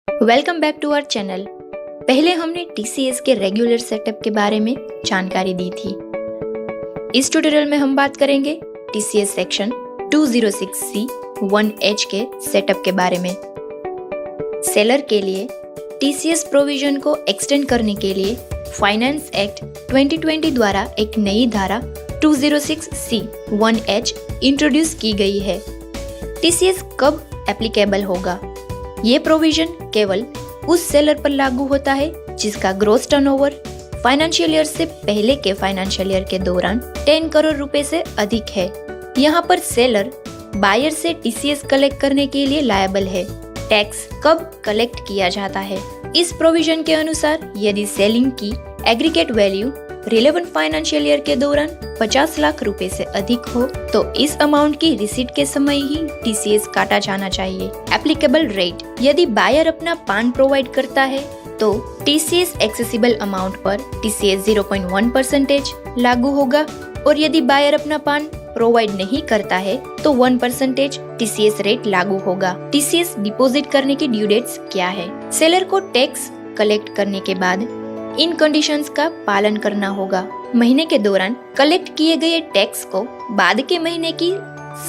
Welcome back to our channel. पहले हमने TCS के रेगुलर सेटअप के बारे में जानकारी दी थी। इस ट्यूटोरियल में हम बात करेंगे टीसीएस सेक्शन 206C 1H के सेटअप के बारे में। सेलर के लिए टीसीएस प्रोविजन को एक्सटेंड करने के लिए फाइनेंस एक्ट 2020 द्वारा एक नई धारा 206C 1H इंट्रोड्यूस की गई है। टीसीएस कब एप्लीकेबल होगा? ये प्रोविजन केवल उस सेलर पर लागू होता है जिसका ग्रॉस टर्नओवर फाइनेंशियल ईयर से पहले के फाइनेंशियल ईयर के दौरान 10 करोड़ रुपए से अधिक है। यहाँ पर सेलर बायर से टीसीएस कलेक्ट करने के लिए लायबल है। टैक्स कब कलेक्ट किया जाता है? इस प्रोविजन के अनुसार यदि सेलिंग की aggregate value relevant financial year के दौरान 50 लाख रुपए से अधिक हो तो इस अमाउंट की रिसीट के समय ही टीसीएस काटा जाना चाहिए। एप्लीकेबल रेट, यदि बायर अपना पान प्रोवाइड करता है तो टीसीएस एक्सेसिबल अमाउंट पर टीसीएस 0.1% लागू होगा और यदि बायर अपना पान प्रोवाइड नहीं करता है तो 1% टीसीएस रेट लागू होगा। टीसीएस डिपॉजिट करने की ड्यू डेट्स क्या है? सेलर को टैक्स कलेक्ट करने के बाद इन कंडीशंस का पालन करना होगा। महीने के दौरान कलेक्ट किए गए टैक्स को बाद के महीने की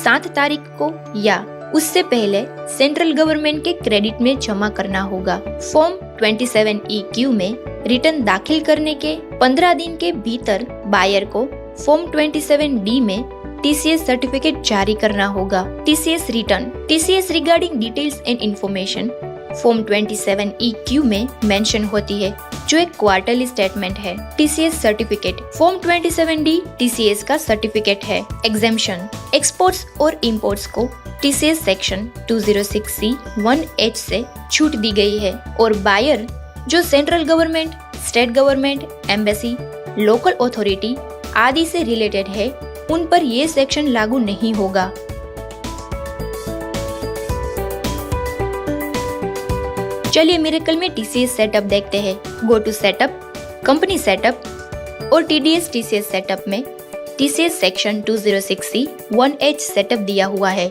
7 तारीख को या उससे पहले सेंट्रल गवर्नमेंट के क्रेडिट में जमा करना होगा। फॉर्म 27EQ में रिटर्न दाखिल करने के 15 दिन के भीतर बायर को फॉर्म 27D में टीसीएस सर्टिफिकेट जारी करना होगा। TCS return, TCS regarding details and information form 27EQ में मेंशन होती है जो एक क्वार्टरली स्टेटमेंट है। TCS certificate form 27D TCS का सर्टिफिकेट है। एग्जेम्पशन, एक्सपोर्ट्स और इंपोर्ट्स को टीसीएस सेक्शन 206C 1H से छूट दी गई है और बायर जो central government, state government, embassy, local authority आदि से रिलेटेड है उन पर ये सेक्शन लागू नहीं होगा। चलिए मिरेकल में टीसीएस सेटअप देखते हैं। Go to setup, company setup और टीडीएस टीसीएस सेटअप में TCS section 206C 1H setup दिया हुआ है।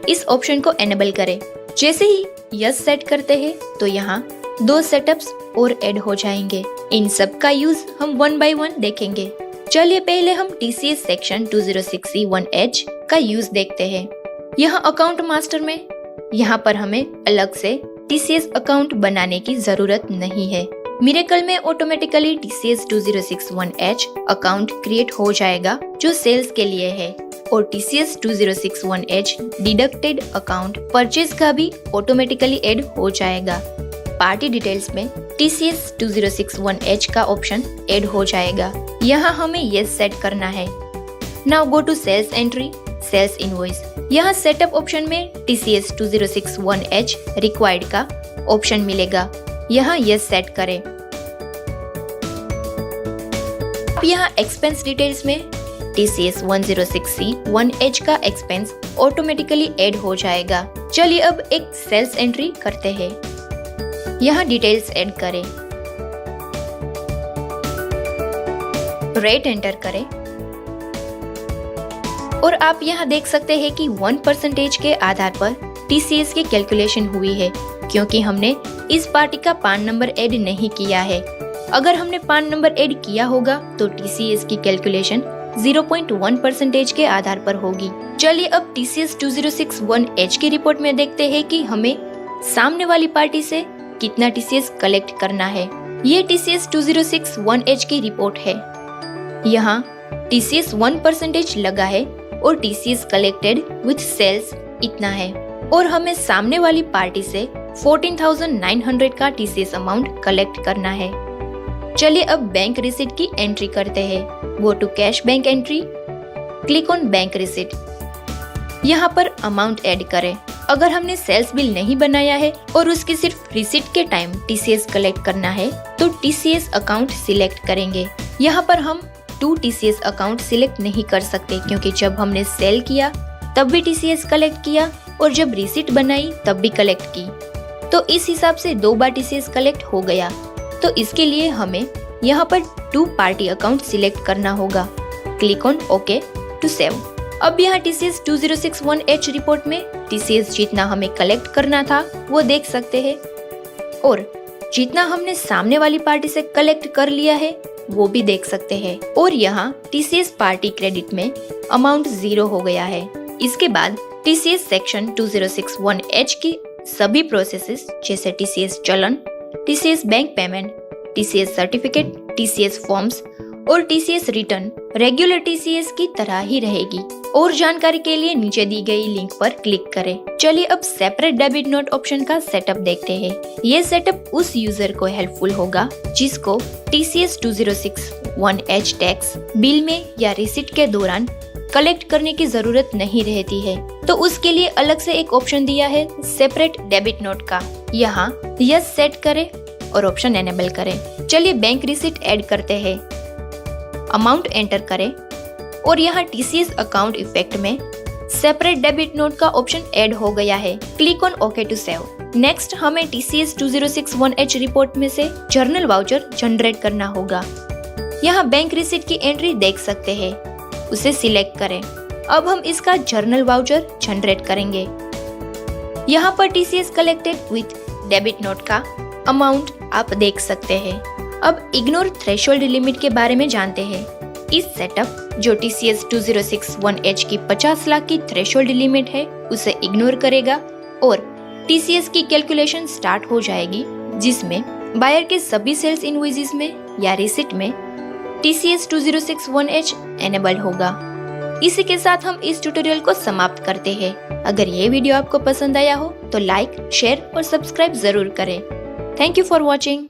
इस ऑप्शन को एनेबल करें। जैसे ही यस सेट करते हैं तो यहाँ 2 सेटअप्स और ऐड हो जाएंगे। इन सब का यूज हम 1 बाय 1 देखेंगे। चलिए पहले हम टीसीएस सेक्शन 206C 1H का यूज देखते हैं। यहाँ अकाउंट मास्टर में यहाँ पर हमें अलग से टीसीएस अकाउंट बनाने की जरूरत नहीं है। मिरेकल में automatically TCS 206 1H account create हो जाएगा जो सेल्स के लिए है और TCS 206 1H deducted account purchase का भी ऑटोमेटिकली ऐड हो जाएगा। पार्टी डिटेल्स में टीसीएस 206 1H का ऑप्शन ऐड हो जाएगा। यहाँ हमें यस सेट करना है। Now go to sales entry, sales invoice. यहाँ सेटअप ऑप्शन में टीसीएस 206 1H रिक्वायर्ड का ऑप्शन मिलेगा। यहाँ यस सेट करें। अब यहाँ एक्सपेंस डिटेल्स में टीसीएस 106C 1H का एक्सपेंस ऑटोमेटिकली ऐड हो जाएगा। चलिए अब एक सेल्स एंट्री करते हैं। यहाँ डिटेल्स ऐड करें, रेट एंटर करें और आप यहाँ देख सकते हैं कि 1% के आधार पर टीसीएस की कैलकुलेशन हुई है क्योंकि हमने इस पार्टी का पान नंबर ऐड नहीं किया है। अगर हमने पान नंबर ऐड किया होगा तो टीसीएस की कैलकुलेशन 0.1% के आधार पर होगी। चलिए अब टीसीएस 206 1H की रिपोर्ट में देखते हैं कि हमें सामने वाली पार्टी से कितना टीसीएस कलेक्ट करना है। ये टीसीएस 206 1H की रिपोर्ट है। यहाँ टीसीएस 1% लगा है और टीसीएस कलेक्टेड विथ सेल्स इतना है और हमें सामने वाली पार्टी से 14,900 का टीसीएस अमाउंट कलेक्ट करना है। चलिए अब बैंक रिसीट की एंट्री करते हैं। Go to cash bank entry, click on bank receipt. यहाँ पर अमाउंट ऐड करें। अगर हमने सेल्स बिल नहीं बनाया है और उसकी सिर्फ रिसीट के टाइम टीसीएस कलेक्ट करना है तो टीसीएस अकाउंट सिलेक्ट करेंगे। यहाँ पर हम 2 टीसीएस अकाउंट सिलेक्ट नहीं कर सकते क्योंकि जब हमने सेल किया तब भी टीसीएस कलेक्ट किया और जब रिसीट बनाई तब भी कलेक्ट की, तो इस हिसाब से 2 बार टीसीएस कलेक्ट हो गया। तो इसके लिए हमें यहाँ पर 2 पार्टी अकाउंट सिलेक्ट करना होगा। Click on okay to save. अब यहाँ टीसीएस 206 1H रिपोर्ट में टीसीएस जितना हमें कलेक्ट करना था वो देख सकते हैं। और जितना हमने सामने वाली पार्टी से कलेक्ट कर लिया है वो भी देख सकते हैं। और यहाँ TCS पार्टी क्रेडिट में अमाउंट 0 हो गया है। इसके बाद TCS सेक्शन 2061H की सभी प्रोसेसेस जैसे TCS चलन, TCS bank payment, TCS certificate, TCS forms और TCS रिटर्न रेगुलर TCS की तरह ही रहेगी। और जानकारी के लिए नीचे दी गई लिंक पर क्लिक करें। चलिए अब सेपरेट डेबिट नोट ऑप्शन का सेटअप देखते हैं। ये सेटअप उस यूजर को हेल्पफुल होगा जिसको TCS 2061H टैक्स बिल में या रिसीट के दौरान कलेक्ट करने की जरूरत नहीं रहती है। तो उसके लिए अलग से एक ऑप्शन दिया है सेपरेट डेबिट नोट का। यहाँ यस सेट करें और ऑप्शन एनेबल करें। चलिए बैंक रिसीट ऐड करते हैं, अमाउंट एंटर करें और यहाँ TCS अकाउंट इफेक्ट में सेपरेट डेबिट नोट का ऑप्शन ऐड हो गया है। Click on okay to save. Next हमें TCS 2061H रिपोर्ट में से जर्नल वाउचर जनरेट करना होगा। यहाँ बैंक रिसीट की एंट्री देख सकते हैं, उसे सिलेक्ट करें। अब हम इसका जर्नल वाउचर जनरेट करेंगे। यहाँ पर TCS collected with debit note का अमाउंट आप देख सकते हैं। अब इग्नोर थ्रेशोल्ड लिमिट के बारे में जानते हैं। इस सेटअप जो TCS 2061H की 50 लाख की थ्रेशोल्ड लिमिट है उसे इग्नोर करेगा और TCS की कैलकुलेशन स्टार्ट हो जाएगी, जिसमें बायर के सभी सेल्स इनवॉइसेस में या रिसिट में TCS 2061H एनेबल होगा। इसी के साथ हम इस ट्यूटोरियल को समाप्त करते हैं। अगर ये वीडियो आपको पसंद आया हो तो लाइक, शेयर और सब्सक्राइब जरूर करें। Thank you for watching.